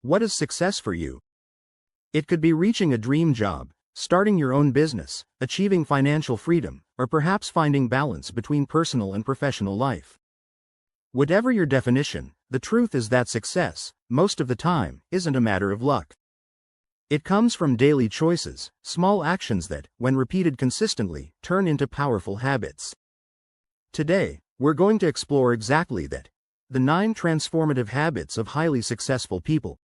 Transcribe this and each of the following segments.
What is success for you? It could be reaching a dream job, starting your own business, achieving financial freedom, or perhaps finding balance between personal and professional life. Whatever your definition, the truth is that success, most of the time, isn't a matter of luck. It comes from daily choices, small actions that, when repeated consistently, turn into powerful habits. Today, we're going to explore exactly that: the 9 transformative habits of highly successful people.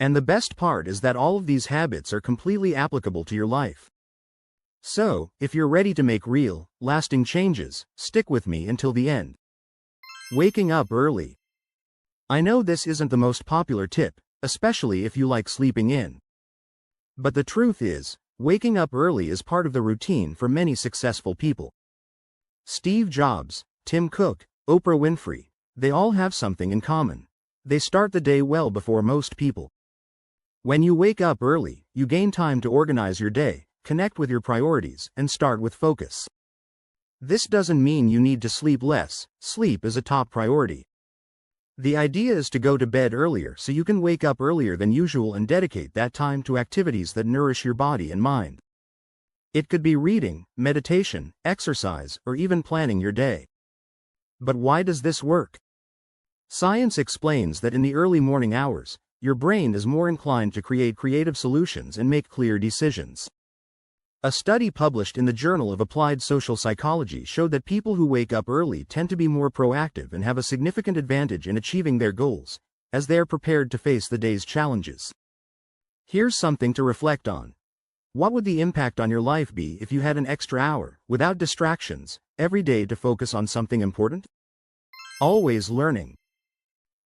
And the best part is that all of these habits are completely applicable to your life. So, if you're ready to make real, lasting changes, stick with me until the end. Waking up early. I know this isn't the most popular tip, especially if you like sleeping in. But the truth is, waking up early is part of the routine for many successful people. Steve Jobs, Tim Cook, Oprah Winfrey, they all have something in common. They start the day well before most people. When you wake up early, you gain time to organize your day, connect with your priorities, and start with focus. This doesn't mean you need to sleep less. Sleep is a top priority. The idea is to go to bed earlier so you can wake up earlier than usual and dedicate that time to activities that nourish your body and mind. It could be reading, meditation, exercise, or even planning your day. But why does this work? Science explains that in the early morning hours, your brain is more inclined to create creative solutions and make clear decisions. A study published in the Journal of Applied Social Psychology showed that people who wake up early tend to be more proactive and have a significant advantage in achieving their goals, as they are prepared to face the day's challenges. Here's something to reflect on. What would the impact on your life be if you had an extra hour, without distractions, every day to focus on something important? Always learning.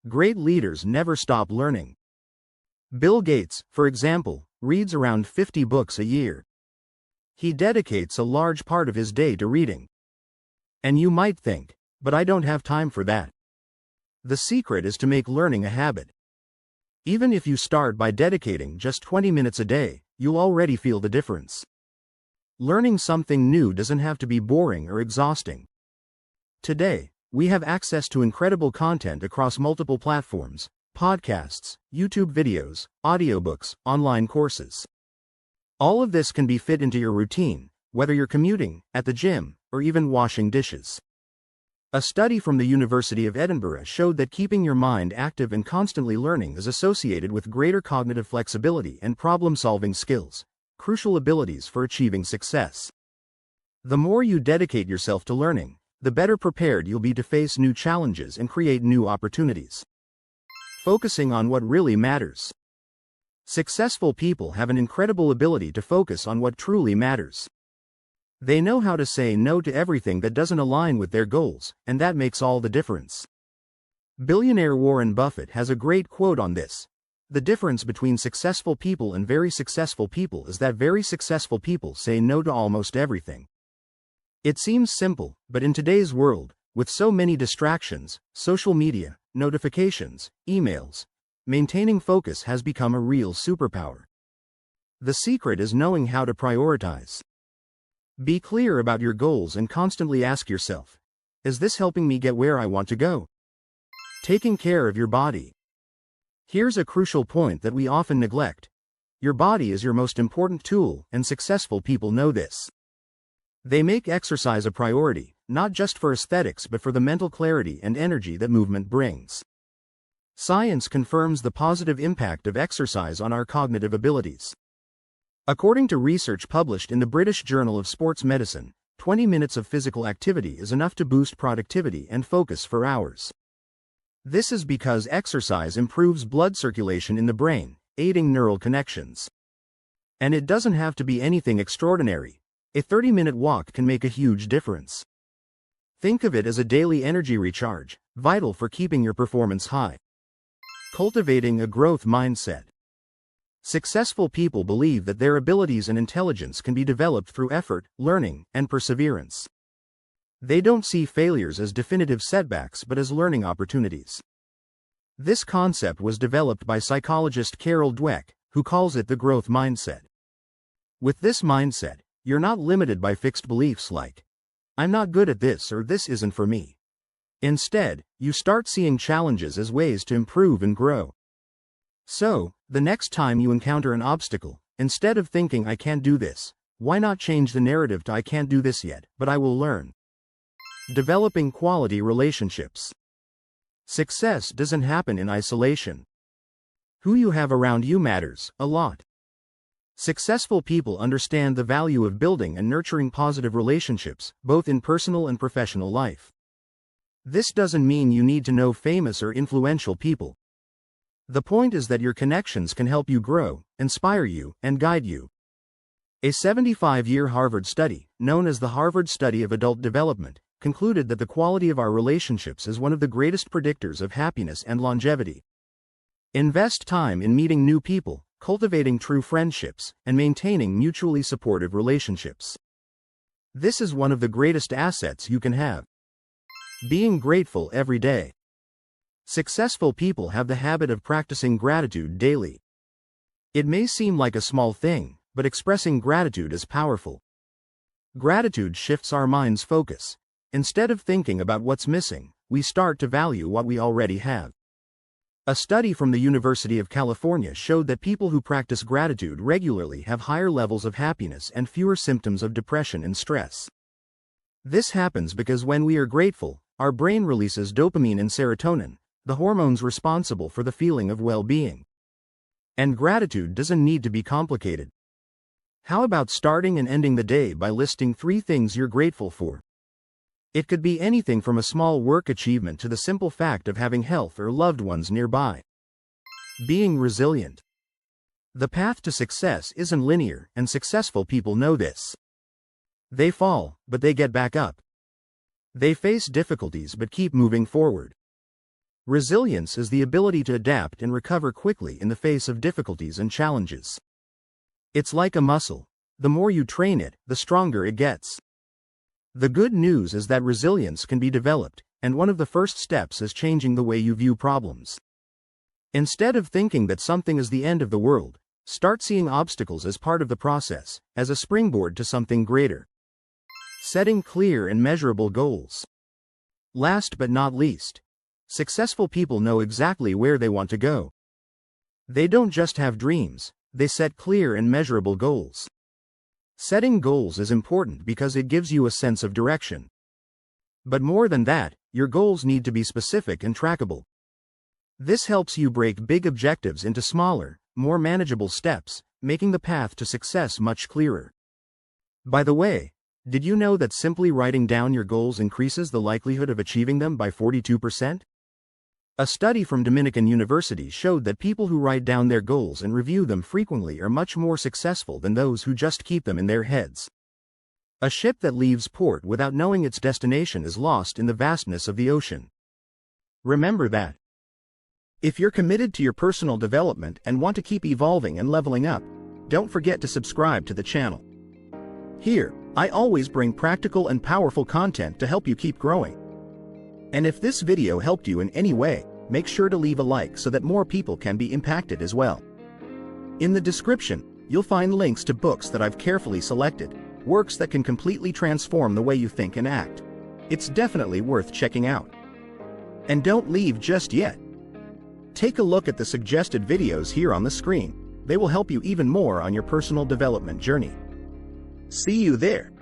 Great leaders never stop learning. Bill Gates, for example, reads around 50 books a year. He dedicates a large part of his day to reading. And you might think, but I don't have time for that. The secret is to make learning a habit. Even if you start by dedicating just 20 minutes a day, you'll already feel the difference. Learning something new doesn't have to be boring or exhausting. Today, we have access to incredible content across multiple platforms: podcasts, YouTube videos, audiobooks, online courses. All of this can be fit into your routine, whether you're commuting, at the gym, or even washing dishes. A study from the University of Edinburgh showed that keeping your mind active and constantly learning is associated with greater cognitive flexibility and problem-solving skills, crucial abilities for achieving success. The more you dedicate yourself to learning, the better prepared you'll be to face new challenges and create new opportunities. Focusing on what really matters. Successful people have an incredible ability to focus on what truly matters. They know how to say no to everything that doesn't align with their goals, and that makes all the difference. Billionaire Warren Buffett has a great quote on this: "The difference between successful people and very successful people is that very successful people say no to almost everything." It seems simple, but in today's world, with so many distractions, social media, notifications, emails, maintaining focus has become a real superpower. The secret is knowing how to prioritize. Be clear about your goals and constantly ask yourself, is this helping me get where I want to go? Taking care of your body. Here's a crucial point that we often neglect. Your body is your most important tool, and successful people know this. They make exercise a priority, not just for aesthetics but for the mental clarity and energy that movement brings. Science confirms the positive impact of exercise on our cognitive abilities. According to research published in the British Journal of Sports Medicine, 20 minutes of physical activity is enough to boost productivity and focus for hours. This is because exercise improves blood circulation in the brain, aiding neural connections. And it doesn't have to be anything extraordinary. A 30-minute walk can make a huge difference. Think of it as a daily energy recharge, vital for keeping your performance high. Cultivating a growth mindset. Successful people believe that their abilities and intelligence can be developed through effort, learning, and perseverance. They don't see failures as definitive setbacks but as learning opportunities. This concept was developed by psychologist Carol Dweck, who calls it the growth mindset. With this mindset, you're not limited by fixed beliefs like, "I'm not good at this" or "this isn't for me." Instead, you start seeing challenges as ways to improve and grow. So, the next time you encounter an obstacle, instead of thinking I can't do this, why not change the narrative to I can't do this yet, but I will learn. Developing quality relationships. Success doesn't happen in isolation. Who you have around you matters a lot. Successful people understand the value of building and nurturing positive relationships, both in personal and professional life. This doesn't mean you need to know famous or influential people. The point is that your connections can help you grow, inspire you, and guide you. A 75-year Harvard study, known as the Harvard Study of Adult Development, concluded that the quality of our relationships is one of the greatest predictors of happiness and longevity. Invest time in meeting new people, cultivating true friendships, and maintaining mutually supportive relationships. This is one of the greatest assets you can have. Being grateful every day. Successful people have the habit of practicing gratitude daily. It may seem like a small thing, but expressing gratitude is powerful. Gratitude shifts our mind's focus. Instead of thinking about what's missing, we start to value what we already have. A study from the University of California showed that people who practice gratitude regularly have higher levels of happiness and fewer symptoms of depression and stress. This happens because when we are grateful, our brain releases dopamine and serotonin, the hormones responsible for the feeling of well-being. And gratitude doesn't need to be complicated. How about starting and ending the day by listing 3 things you're grateful for? It could be anything from a small work achievement to the simple fact of having health or loved ones nearby. Being resilient. The path to success isn't linear, and successful people know this. They fall, but they get back up. They face difficulties but keep moving forward. Resilience is the ability to adapt and recover quickly in the face of difficulties and challenges. It's like a muscle. The more you train it, the stronger it gets. The good news is that resilience can be developed, and one of the first steps is changing the way you view problems. Instead of thinking that something is the end of the world, start seeing obstacles as part of the process, as a springboard to something greater. Setting clear and measurable goals. Last but not least, successful people know exactly where they want to go. They don't just have dreams, they set clear and measurable goals. Setting goals is important because it gives you a sense of direction. But more than that, your goals need to be specific and trackable. This helps you break big objectives into smaller, more manageable steps, making the path to success much clearer. By the way, did you know that simply writing down your goals increases the likelihood of achieving them by 42%? A study from Dominican University showed that people who write down their goals and review them frequently are much more successful than those who just keep them in their heads. A ship that leaves port without knowing its destination is lost in the vastness of the ocean. Remember that. If you're committed to your personal development and want to keep evolving and leveling up, don't forget to subscribe to the channel. Here, I always bring practical and powerful content to help you keep growing. And if this video helped you in any way, make sure to leave a like so that more people can be impacted as well. In the description, you'll find links to books that I've carefully selected, works that can completely transform the way you think and act. It's definitely worth checking out. And don't leave just yet. Take a look at the suggested videos here on the screen. They will help you even more on your personal development journey. See you there.